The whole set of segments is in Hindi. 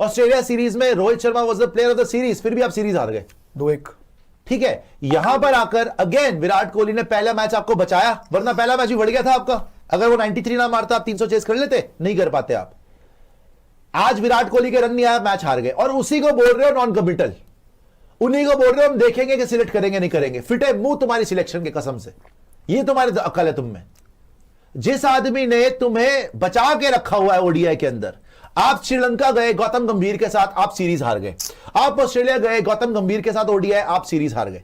ऑस्ट्रेलिया सीरीज में Rohit Sharma was the player of the series, फिर भी आप सीरीज हार गए 2-1। ठीक है, यहां पर आकर अगेन विराट कोहली ने पहला मैच आपको बचाया, वरना पहला मैच भी बढ़ गया था आपका। अगर वो 93 ना मारता आप 300 चेस कर लेते, नहीं कर पाते आप। आज विराट कोहली के रन नहीं आया, मैच हार गए, और उसी को बोल रहे हो नॉन कमिटल, उन्हीं को बोल रहे हो हम देखेंगे कि सिलेक्ट करेंगे नहीं करेंगे। फिटे मुंह तुम्हारी सिलेक्शन के कसम से, ये तुम्हारी अकल है तुम में। जिस आदमी ने तुम्हें बचा के रखा हुआ है ओडीआई के अंदर, आप श्रीलंका गए गौतम गंभीर के साथ, आप सीरीज हार गए। आप ऑस्ट्रेलिया गए गौतम गंभीर के साथ ओडीआई, आप सीरीज हार गए।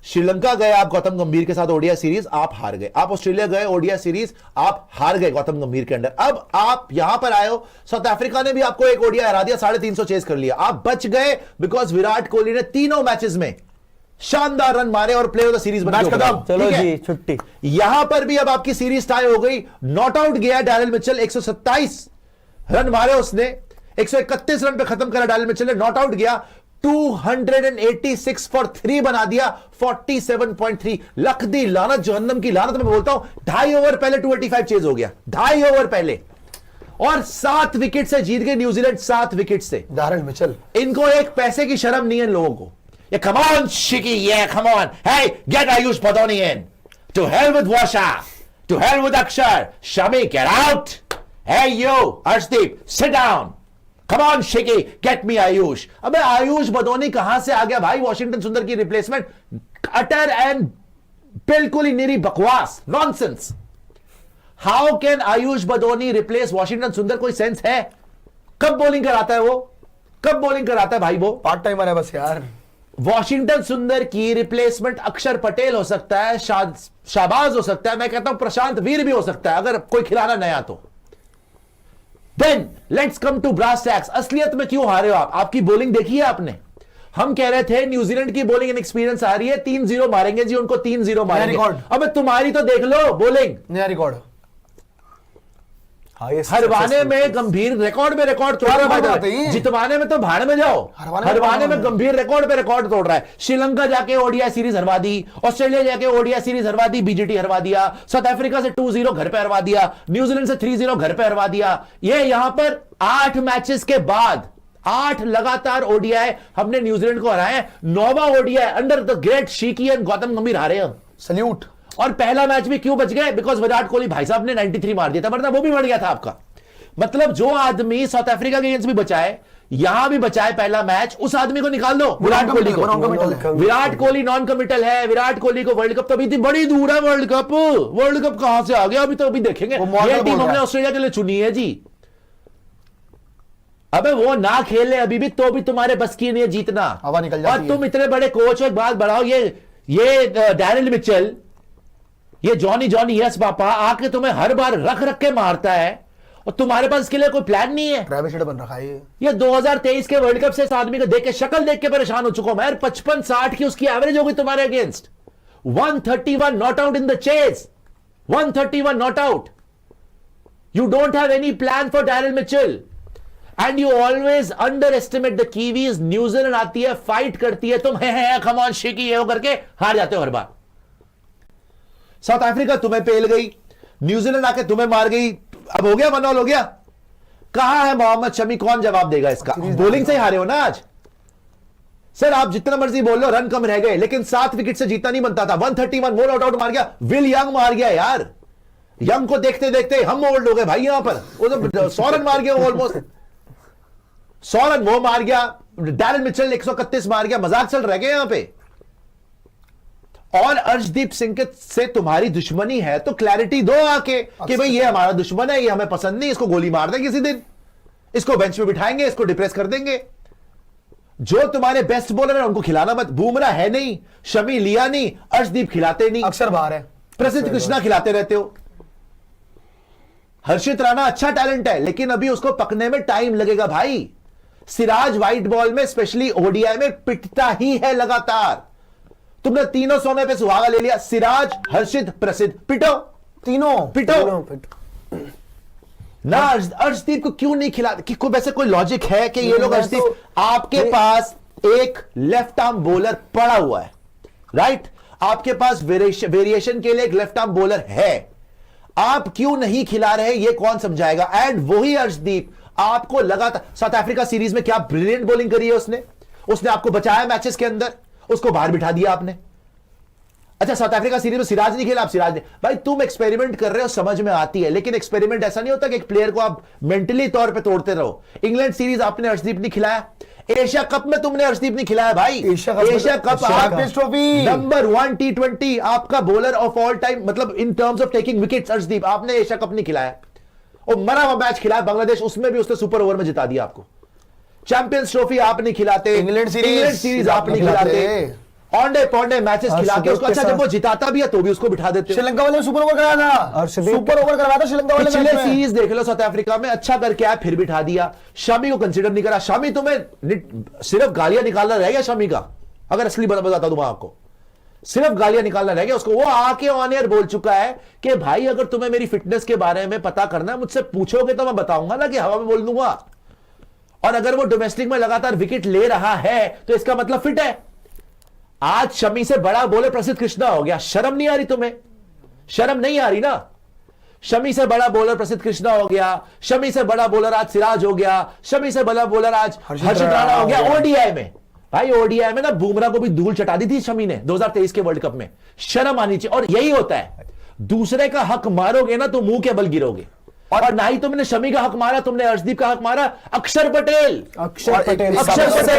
श्रीलंका गए आप गौतम गंभीर के साथ ओडीआई सीरीज, आप हार गए। आप ऑस्ट्रेलिया गए ओडीआई सीरीज, आप हार गए गौतम गंभीर के अंडर। अब आप यहां पर आए हो, साउथ अफ्रीका ने भी आपको एक ओडीआई हरा दिया, 350 चेस कर लिया, आप बच गए बिकॉज विराट कोहली ने तीनों मैचेस में शानदार रन मारे और प्लेयर ऑफ द सीरीज बना। चलो जी छुट्टी। यहां पर भी अब आपकी सीरीज टाई हो गई, नॉट आउट गया डैरेल मिचेल, 127 रन मारे उसने, 131 रन पे खत्म करा डैरेल मिचेल ने, नॉट आउट गया, 286 फॉर 3 बना दिया, 47.3। लख दी लानत जहन्नम की लानत, मैं बोलता हूं 2.5 ओवर पहले 285 चेज हो गया, 2.5 ओवर पहले, और 7 विकेट से जीत गए न्यूजीलैंड, 7 विकेट से। डैरेल मिचेल, इनको एक पैसे की शर्म नहीं है इन लोगों को। ये come on Shiki, yeah come on, hey get Ayush Badoni in, to hell with Washa, to hell with Akshar, Shami get out, hey you Arshdeep sit down, come on Shiki get me Ayush। अबे आयुष बदोनी कहां से आ गया भाई, वॉशिंगटन सुंदर की रिप्लेसमेंट, अटर एंड बिल्कुल ही निरी बकवास, nonsense. How can Ayush Badoni replace Washington सुंदर, कोई सेंस है? कब बॉलिंग कराता है वो, कब बॉलिंग कराता है भाई वो? पार्ट टाइमर है बस यार। वॉशिंगटन सुंदर की रिप्लेसमेंट अक्षर पटेल हो सकता है, शाहबाज हो सकता है, मैं कहता हूं प्रशांत वीर भी हो सकता है, अगर कोई खिलाना नया तो। Then let's come to brass tacks, असलियत में क्यों हारे हो आप? आपकी बॉलिंग देखी है आपने? हम कह रहे थे न्यूजीलैंड की बॉलिंग इनएक्सपीरियंस आ रही है, 3-0 मारेंगे जी उनको, 3-0 मारेंगे। अब तुम्हारी तो देख लो बॉलिंग, नया रिकॉर्ड, हरवाने में गंभीर रिकॉर्ड में रिकॉर्ड तोड़ रहा है, जितवाने में तो भाड़ में जाओ, हरवाने में गंभीर रिकॉर्ड पे रिकॉर्ड तोड़ रहा है। श्रीलंका जाके ओडीआई सीरीज हरवा दी, ऑस्ट्रेलिया जाके ओडीआई सीरीज हरवा दी, बीजीटी हरवा दिया, साउथ अफ्रीका से 2-0 घर पे हरवा दिया, न्यूजीलैंड से 3-0 घर पे हरवा दिया। ये यहां पर 8 मैचेस के बाद 8 लगातार ओडीआई हमने न्यूजीलैंड को हराए, 9वां ओडीआई अंडर द ग्रेट शीकी एंड गौतम गंभीर हारे हम। सल्यूट। और पहला मैच भी क्यों बच गए? बिकॉज विराट कोहली भाई साहब ने 93 मार दिया था, वरना वो भी बढ़ गया था आपका। मतलब जो आदमी साउथ अफ्रीका के अगेंस्ट भी बचाए, यहां भी बचाए पहला मैच, उस आदमी को निकाल दो, विराट कोहली को। विराट कोहली नॉन कमिटल है, विराट कोहली को वर्ल्ड कप तो अभी बड़ी दूर है, वर्ल्ड कप कहां से आ गया अभी, तो अभी देखेंगे। ये टीम हमने ऑस्ट्रेलिया के लिए चुनी है जी। अबे वो ना खेले अभी भी, तो भी तुम्हारे बस की नहीं है जीतना। हवा निकल जाती और तुम इतने बड़े कोच हो, एक बात बढ़ाओ, ये डैरेल मिचेल, ये जॉनी यस पापा आके तुम्हें हर बार रख रख के मारता है, और तुम्हारे पास इसके लिए कोई प्लान नहीं है। ट्रेविस हेड बन रखा है ये 2023 के वर्ल्ड कप से इस आदमी को देख के, शक्ल देख के परेशान हो चुका हूं मैं। 55-60 की उसकी एवरेज होगी तुम्हारे against, 131 not out in the chase, 131 not out. You don't have any plan for Darrell Mitchell and you always underestimate the Kiwis. New Zealand आती है, फाइट करती है, तुम कम ऑन शिकी ये करके हार जाते हो हर बार। साउथ अफ्रीका तुम्हें पेल गई, न्यूजीलैंड आके तुम्हें मार गई, अब हो गया, 1-1 हो गया। कहां है मोहम्मद शमी, कौन जवाब देगा इसका? बॉलिंग से ही हारे हो ना आज। सर आप जितना मर्जी बोल लो, रन कम रह गए, लेकिन 7 विकेट से जीतना नहीं बनता था। 131 वो नॉट आउट मार गया, विल यंग मार गया यार। यंग को देखते देखते हम ओल्ड हो गए भाई यहां पर। वो तो 100 रन मार गया, ऑलमोस्ट 100 रन वो मार गया। डैरेल मिचेल 131 मार गया, मजाक चल रह गए यहां पे। और अर्शदीप सिंह से तुम्हारी दुश्मनी है तो क्लैरिटी दो आके कि भाई ये हमारा दुश्मन है, ये हमें पसंद नहीं, इसको गोली मार दें किसी दिन, इसको बेंच पे बिठाएंगे, इसको डिप्रेस कर देंगे। जो तुम्हारे बेस्ट बॉलर है उनको खिलाना मत। बुमराह है नहीं, शमी लिया नहीं, अर्शदीप खिलाते नहीं, अक्षर बाहर है, प्रसिद्ध कृष्णा खिलाते रहते हो। हर्षित राणा अच्छा टैलेंट है, लेकिन अभी उसको पकने में टाइम लगेगा भाई। सिराज व्हाइट बॉल में स्पेशली ओडीआई में पिटता ही है लगातार। तुमने तीनों सोने पे सुहागा ले लिया, सिराज, हर्षित, प्रसिद्ध, पिटो, तीनों पिटो ना। अर्शदीप को क्यों नहीं खिला? कि कोई वैसे कोई लॉजिक है कि ये लोग अर्शदीप, आपके पास एक लेफ्ट आर्म बॉलर पड़ा हुआ है, राइट? आपके पास वेरिएशन के लिए एक लेफ्ट आर्म बॉलर है, आप क्यों नहीं खिला रहे? ये कौन समझाएगा? एंड वही अर्शदीप आपको लगातार साउथ अफ्रीका सीरीज में क्या ब्रिलियंट बॉलिंग करी है उसने आपको बचाया मैचेस के अंदर, उसको बाहर बिठा दिया आपने। अच्छा, साउथ अफ्रीका सीरीज में सिराज नहीं खेला, आप सिराज ने, भाई तुम एक्सपेरिमेंट कर रहे हो, समझ में आती है, लेकिन एक्सपेरिमेंट ऐसा नहीं होता कि एक प्लेयर को आप मेंटली तौर पे तोड़ते रहो। इंग्लैंड सीरीज आपने अर्शदीप नहीं खिलाया, एशिया कप में तुमने अर्शदीप नहीं खिलाया भाई, एशिया कप नंबर 1 T20 आपका बॉलर ऑफ ऑल टाइम, मतलब in terms of taking wickets Arshdeep, आपने एशिया कप नहीं खिलाया। और मरा हुआ मैच खिलाया बांग्लादेश, उसमें भी उसने सुपर ओवर में जिता दिया आपको। चैंपियंस ट्रॉफी आप नहीं खिलाते, इंग्लैंड सीरीज आप नहीं खिलाते, ऑनडे पॉन्डे मैचेस खिला के उसको, अच्छा जब वो जिताता भी है तो भी उसको बिठा देते। श्रीलंका वाले सुपर ओवर कराया था, सुपर ओवर करवाया था श्रीलंका वाले। पिछले सीरीज देख लो साउथ अफ्रीका में, अच्छा करके आया फिर बिठा दिया। शमी को कंसीडर नहीं करा। शमी तुम्हें सिर्फ गालियां निकालना रह गया शमी का, अगर असली बताता दूं आपको, सिर्फ गालियां निकालना रह गया उसको। वो आके ऑन एयर बोल चुका है कि भाई अगर तुम्हें मेरी फिटनेस के बारे में पता करना है, मुझसे पूछोगे तो मैं बताऊंगा ना, कि हवा में बोल दूंगा। और अगर वो डोमेस्टिक में लगातार विकेट ले रहा है तो इसका मतलब फिट है। आज शमी से बड़ा बॉलर प्रसिद्ध कृष्णा हो गया, शर्म नहीं आ रही तुम्हें? शर्म नहीं आ रही ना? शमी से बड़ा बॉलर प्रसिद्ध कृष्णा हो गया, शमी से बड़ा बॉलर आज सिराज हो गया, शमी से बड़ा बॉलर आज हर्षित राणा हो गया। ओडीआई में भाई, ओडीआई में ना बुमराह को भी धूल चटा दी थी शमी ने 2023 के वर्ल्ड कप में। शर्म आनी चाहिए। और यही होता है, दूसरे का हक मारोगे ना तो मुंह के बल गिरोगे। और ना ही तुमने शमी का हक मारा, तुमने अर्शदीप का हक मारा। अक्षर पटेल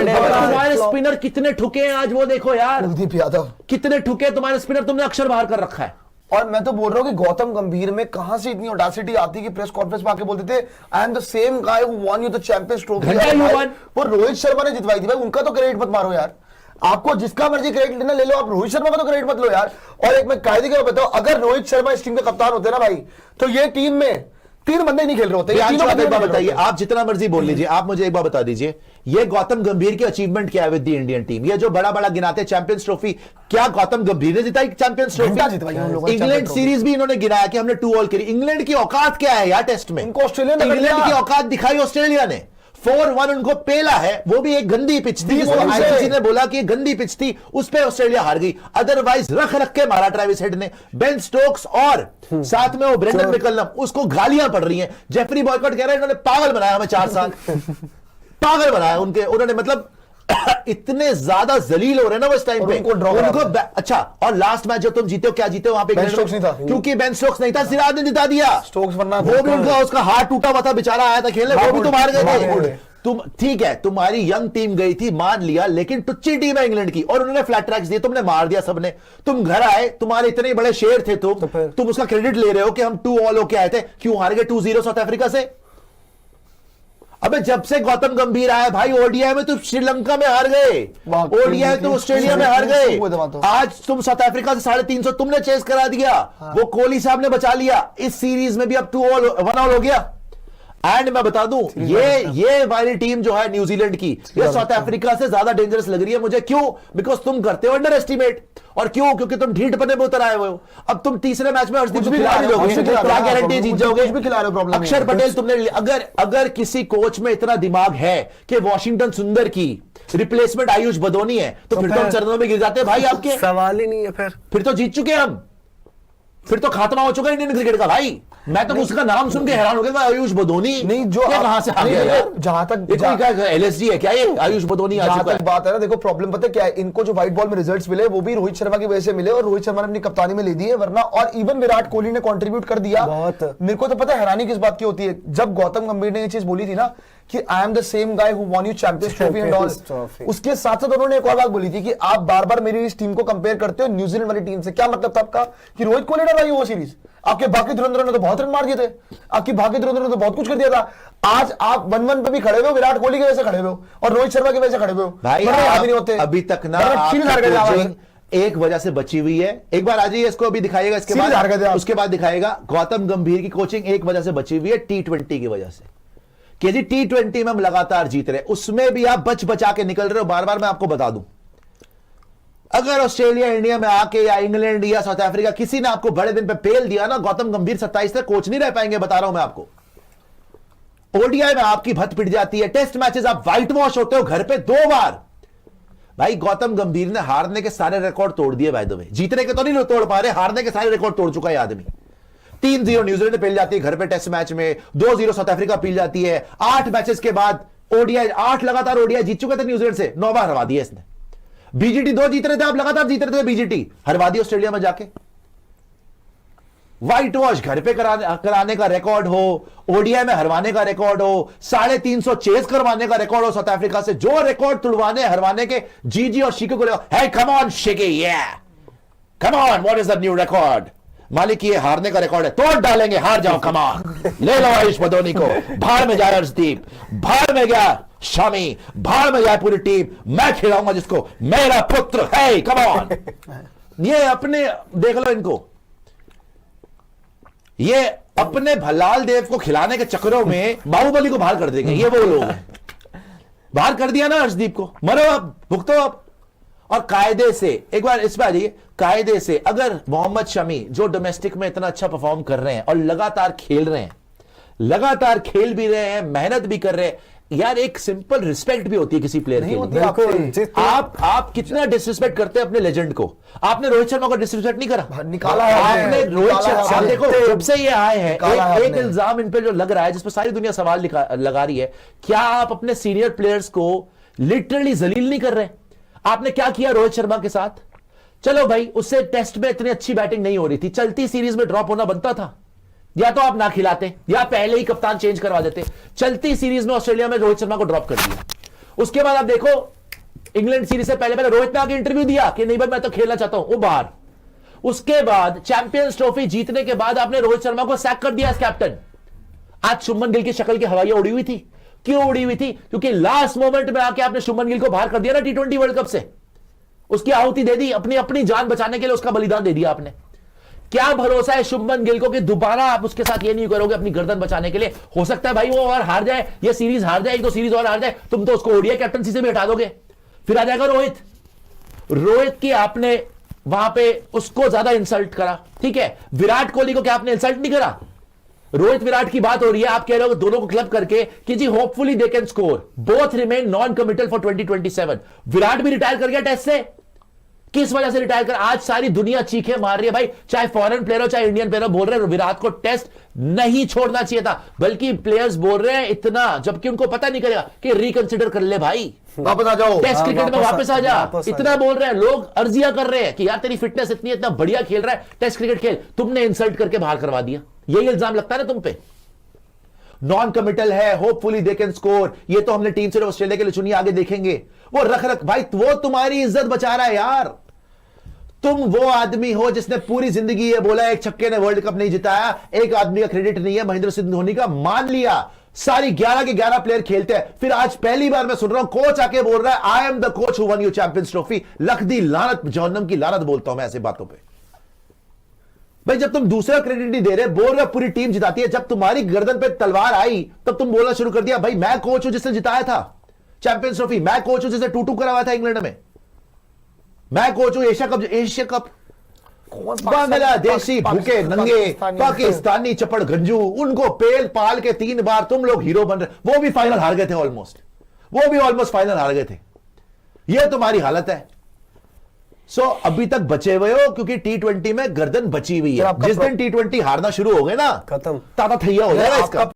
तुम्हारे स्पिनर कितने ठुके हैं आज, वो देखो यार, कुलदीप यादव कितने ठुके तुम्हारे स्पिनर, तुमने अक्षर बाहर कर रखा है। और मैं तो बोल रहा हूं कि गौतम गंभीर में कहां से इतनी ऑडासिटी आती कि प्रेस कॉन्फ्रेंस में आके बोलते थे I am the same guy who won you the champions trophy. वो रोहित शर्मा ने जितवाई थी भाई, उनका तो क्रेडिट मत मारो यार। आपको जिसका मर्जी क्रेडिट लेना ले लो, आप रोहित शर्मा का तो क्रेडिट मत लो यार। और एक मैं कायदे के बताऊं, अगर रोहित शर्मा इस टीम के कप्तान होते ना भाई, तो ये टीम में 3 बंदे नहीं खेल रहे होते। एक बार बताइए, आप जितना मर्जी बोल लीजिए, आप मुझे एक बार बता दीजिए, ये गौतम गंभीर की अचीवमेंट क्या है विद द इंडियन टीम? ये जो बड़ा बड़ा गिनाते चैंपियंस ट्रॉफी, क्या गौतम गंभीर ने जिताई चैंपियंस ट्रॉफी? इंग्लैंड सीरीज भी इन्होंने गिनाया कि हमने 2 ऑल करी। इंग्लैंड की औकात क्या है यार टेस्ट में? इंग्लैंड की औकात दिखाई ऑस्ट्रेलिया ने, 4-1 उनको पेला है। वो भी एक गंदी पिच थी, आईसीसी ने बोला कि गंदी पिच थी, उस पे ऑस्ट्रेलिया हार गई। अदरवाइज रख के मारा ट्रेविस हेड ने। बेन स्टोक्स और साथ में वो ब्रेंडन मैकलम, उसको गालियां पड़ रही हैं। जेफरी बॉयकॉट कह रहे हैं इन्होंने पागल बनाया हमें 4 साल पागल बनाया उन्होंने, मतलब इतने ज्यादा जलील हो रहे हैं ना वो इस टाइम पे उनको। अच्छा, और लास्ट मैच जो तुम जीते हो, क्या जीते हो वहां पे? बेन स्टोक्स नहीं था, क्योंकि बेन स्टोक्स नहीं था, सिराज ने जिता दिया। स्टोक्स वरना वो भी उनका, उसका हाथ टूटा हुआ था, बेचारा आया था खेलने, वो भी तुम हार गए थे। तुम ठीक है, तुम्हारी यंग टीम गई थी, मान लिया, लेकिन टुच्ची टीम है इंग्लैंड की, और उन्होंने फ्लैट ट्रैक्स दिए, तुमने मार दिया सबने। तुम घर आए, तुम्हारे इतने बड़े शेर थे तुम उसका क्रेडिट ले रहे हो कि हम 2 ऑल होके आए थे। क्यों हार गए 2-0 साउथ अफ्रीका से? अबे जब से गौतम गंभीर आया भाई, ओडीआई में तुम श्रीलंका में हार गए, ओडीआई में तुम ऑस्ट्रेलिया में हार गए, आज तुम साउथ अफ्रीका से 350 तुमने चेस करा दिया। वो कोहली साहब ने बचा लिया। इस सीरीज में भी अब 2 ऑल 1 ऑल हो गया। एंड मैं बता दूं, ये वाली टीम जो है न्यूजीलैंड की, ये साउथ अफ्रीका से ज्यादा डेंजरस लग रही है मुझे। क्यों? बिकॉज तुम करते हो अंडर एस्टिमेट। और क्यों? क्योंकि तुम ढीठ पने में उतर आए हुए हो। अब तुम तीसरे मैच में अर्शदीप को खिला दोगे, क्या गारंटी जीत जाओगे? अक्षर पटेल तुमने, अगर किसी कोच में इतना दिमाग है कि वॉशिंगटन सुंदर की रिप्लेसमेंट आयुष बदोनी है, तो फिर तो हम चरणों में गिर जाते हैं भाई आपके। सवाल ही नहीं है। फिर तो जीत चुके हम, फिर तो खात्मा हो चुका इंडियन क्रिकेट का भाई। मैं तो उसका नाम सुन के हैरान हो गया, आयुष बदोनी नहीं, जो कहां से आ गया यार? जहां तक एलएसजी है क्या ये? आयुष बदोनी आ चुका है। बात है ना, देखो प्रॉब्लम पता है क्या है, इनको जो व्हाइट बॉल में रिजल्ट्स मिले वो भी रोहित शर्मा की वजह से मिले, और रोहित शर्मा ने अपनी कप्तानी में ले दी है, वरना और इवन विराट कोहली ने कंट्रीब्यूट कर दिया। मेरे को तो पता है हैरानी किस बात की होती है, जब गौतम गंभीर ने ये चीज बोली थी ना कि I am the same guy who won you champions trophy and all, उसके साथ साथ उन्होंने एक और बात बोली थी कि आप बार बार मेरी इस टीम को कंपेयर करते हो न्यूजीलैंड वाली टीम से। क्या मतलब था आपका? कि रोहित कोहली ने भाई वो सीरीज, आपके बाकी धुरंधरों ने तो बहुत रन मार दिए थे, आपकी बाकी धुरंधरों ने तो बहुत कुछ कर दिया था। आज आप 1-1 पे भी खड़े हुए हो, विराट कोहली की वजह से खड़े हुए हो और रोहित शर्मा की वजह से खड़े हुए हो भाई। नहीं होते अभी तक ना, एक वजह से बची हुई है। एक बार आ जाइए, इसको अभी दिखाइएगा, इसके बाद उसके बाद दिखाएगा। गौतम गंभीर की कोचिंग एक वजह से बची हुई है, T20 की वजह से, कि जी T20 में हम लगातार जीत रहे, उसमें भी आप बचा के निकल रहे हो। बार बार मैं आपको बता दूं, अगर ऑस्ट्रेलिया इंडिया में आके या इंग्लैंड या साउथ अफ्रीका किसी ने आपको बड़े दिन पे पेल दिया ना, गौतम गंभीर 27 तक कोच नहीं रह पाएंगे, बता रहा हूं मैं आपको। ओडीआई में आपकी भत पिट जाती है, टेस्ट मैचेस आप व्हाइट वॉश होते हो घर पे 2 बार। भाई गौतम गंभीर ने हारने के सारे रिकॉर्ड तोड़ दिए, बाय द वे। जीतने के तो नहीं तोड़ पा रहे, हारने के सारे रिकॉर्ड तोड़ चुका है आदमी। 3-0 न्यूजीलैंड पील जाती है घर पे टेस्ट मैच में, 2-0 साउथ अफ्रीका पील जाती है, 8 मैचेस के बाद ओडीआई 8 लगातार ओडीआई जीत चुके थे न्यूजीलैंड से, 9 बार हरवा दिया इसने। बीजीटी 2 जीत रहे थे, आप लगातार जीत रहे थे, बीजीटी हरवा दी ऑस्ट्रेलिया में जाके। व्हाइट वॉश घर पे कराने का रिकॉर्ड हो, ओडीआई में हरवाने का रिकॉर्ड हो, 350 चेस करवाने का रिकॉर्ड हो साउथ अफ्रीका से, जो रिकॉर्ड तुड़वाने हरवाने के जीजी और शिकी को ले, हे कम ऑन शिकी, या come on, what is the new record? मालिक ये हारने का रिकॉर्ड है, तोड़ डालेंगे, हार जाओ, कम ऑन, ले लो आयुष बदोनी को, भाड़ में जाए अर्शदीप, भाड़ में गया शामी, भाड़ में जाए पूरी टीम, मैं खिलाऊंगा जिसको मेरा पुत्र है, कम ऑन। ये अपने देख लो इनको, ये अपने भलाल देव को खिलाने के चक्करों में बाहुबली को बाहर कर देंगे, ये वो लोग हैं। बाहर कर दिया ना अर्शदीप को, मरो अब, भुगतो अब। और कायदे से एक बार इस बार कायदे से अगर मोहम्मद शमी जो डोमेस्टिक में इतना अच्छा परफॉर्म कर रहे हैं और लगातार खेल रहे हैं, लगातार खेल भी रहे हैं, मेहनत भी कर रहे हैं, यार एक सिंपल रिस्पेक्ट भी होती है किसी प्लेयर के लिए। आप कितना डिसरिस्पेक्ट करते हैं अपने लेजेंड को। आपने रोहित शर्मा को डिसरिस्पेक्ट नहीं करा, निकाला है आपने रोहित शर्मा, देखो जब से ये आए हैं एक आपने। इल्जाम इन पे जो लग रहा है, जिस पर सारी दुनिया सवाल लगा रही है, क्या आप अपने सीनियर प्लेयर्स को लिटरली जलील नहीं कर रहे? आपने क्या किया रोहित शर्मा के साथ? चलो भाई, उससे टेस्ट में इतनी अच्छी बैटिंग नहीं हो रही थी, चलती सीरीज में ड्रॉप होना बनता था, या तो आप ना खिलाते या पहले ही कप्तान चेंज करवा देते। चलती सीरीज में ऑस्ट्रेलिया में रोहित शर्मा को ड्रॉप कर दिया। उसके बाद आप देखो इंग्लैंड सीरीज से पहले रोहित ने आगे इंटरव्यू दिया कि नहीं भाई मैं तो खेलना चाहता हूं, वो बाहर। उसके बाद चैंपियंस ट्रॉफी जीतने के बाद आपने रोहित शर्मा को सैक कर दिया एज कैप्टन। आज शुभमन गिल की शक्ल की हवाइयां उड़ी हुई थी। क्यों उड़ी हुई थी? क्योंकि लास्ट मोमेंट में आके आपने शुभमन गिल को बाहर कर दिया ना T20 वर्ल्ड कप से, उसकी आहुति दे दी, अपनी अपनी जान बचाने के लिए उसका बलिदान दे दिया आपने। क्या भरोसा है शुभमन गिल को कि दोबारा आप उसके साथ ये नहीं करोगे अपनी गर्दन बचाने के लिए? हो सकता है भाई वो और हार जाए, ये सीरीज हार जाए, 1-2 सीरीज और हार जाए, तुम तो उसको ओडीआई कैप्टनसी से भी हटा दोगे, फिर आ जाएगा रोहित की आपने वहां पे उसको ज्यादा इंसल्ट करा। ठीक है, विराट कोहली को क्या आपने इंसल्ट नहीं करा? रोहित विराट की बात हो रही है, आप कह रहे हो दोनों को क्लब करके कि जी hopefully they can score, both remain non committal for 2027। Virat भी रिटायर कर गया टेस्ट से, किस वजह से रिटायर कर? आज सारी दुनिया चीखे मार रही है भाई, चाहे फॉरेन प्लेयर हो चाहे इंडियन प्लेयर हो, बोल रहे हैं विराट को टेस्ट नहीं छोड़ना चाहिए था, बल्कि प्लेयर्स बोल रहे हैं इतना, जबकि उनको पता नहीं करेगा कि रिकंसिडर कर ले भाई, वापस आ जाओ, टेस्ट क्रिकेट में वापस आ जा। इतना बोल रहे हैं लोग, अर्जिया कर रहे हैं कि यार तेरी फिटनेस इतनी, इतना बढ़िया खेल रहा है, टेस्ट क्रिकेट खेल, तुमने इंसल्ट करके बाहर करवा दिया। यही इल्जाम लगता है ना तुम पे। नॉन कमिटल है, होपफुली दे कैन स्कोर, ये तो हमने टीम से ऑस्ट्रेलिया के लिए चुनी, आगे देखेंगे। वो रख भाई, वो तुम्हारी इज्जत बचा रहा है यार। तुम वो आदमी हो जिसने पूरी जिंदगी ये बोला एक छक्के ने वर्ल्ड कप नहीं जिताया, एक आदमी का क्रेडिट नहीं है महेंद्र सिंह धोनी का, मान लिया, सारी 11 के 11 प्लेयर खेलते हैं। फिर आज पहली बार मैं सुन रहा हूं कोच आके बोल रहा है I am the coach who one you champions trophy. लख दी लानत, जहन्नम की लानत बोलता हूं मैं ऐसे बातों पे। भाई जब तुम दूसरा क्रेडिट नहीं दे रहे, बोल रहे पूरी टीम जिताती है, जब तुम्हारी गर्दन पे तलवार आई तब तुम बोलना शुरू कर दिया भाई मैं कोच हूं जिसने जिताया था चैंपियंस ट्रॉफी, मैं कोच हूं जिसने 2-2 कराया था इंग्लैंड में, मैं कोच हूं एशिया कप। बांग्लादेशी भूखे नंगे पाकिस्तानी चपड़ गंजू, उनको पेल पाल के 3 बार तुम लोग हीरो बन रहे, वो भी फाइनल हार गए थे ऑलमोस्ट, वो भी ऑलमोस्ट फाइनल हार गए थे। ये तुम्हारी हालत है। सो अभी तक बचे हुए हो क्योंकि T20 में गर्दन बची हुई है। जिस दिन T20 हारना शुरू हो गए ना, खत्म, ताता थैया हो जाएगा इसका।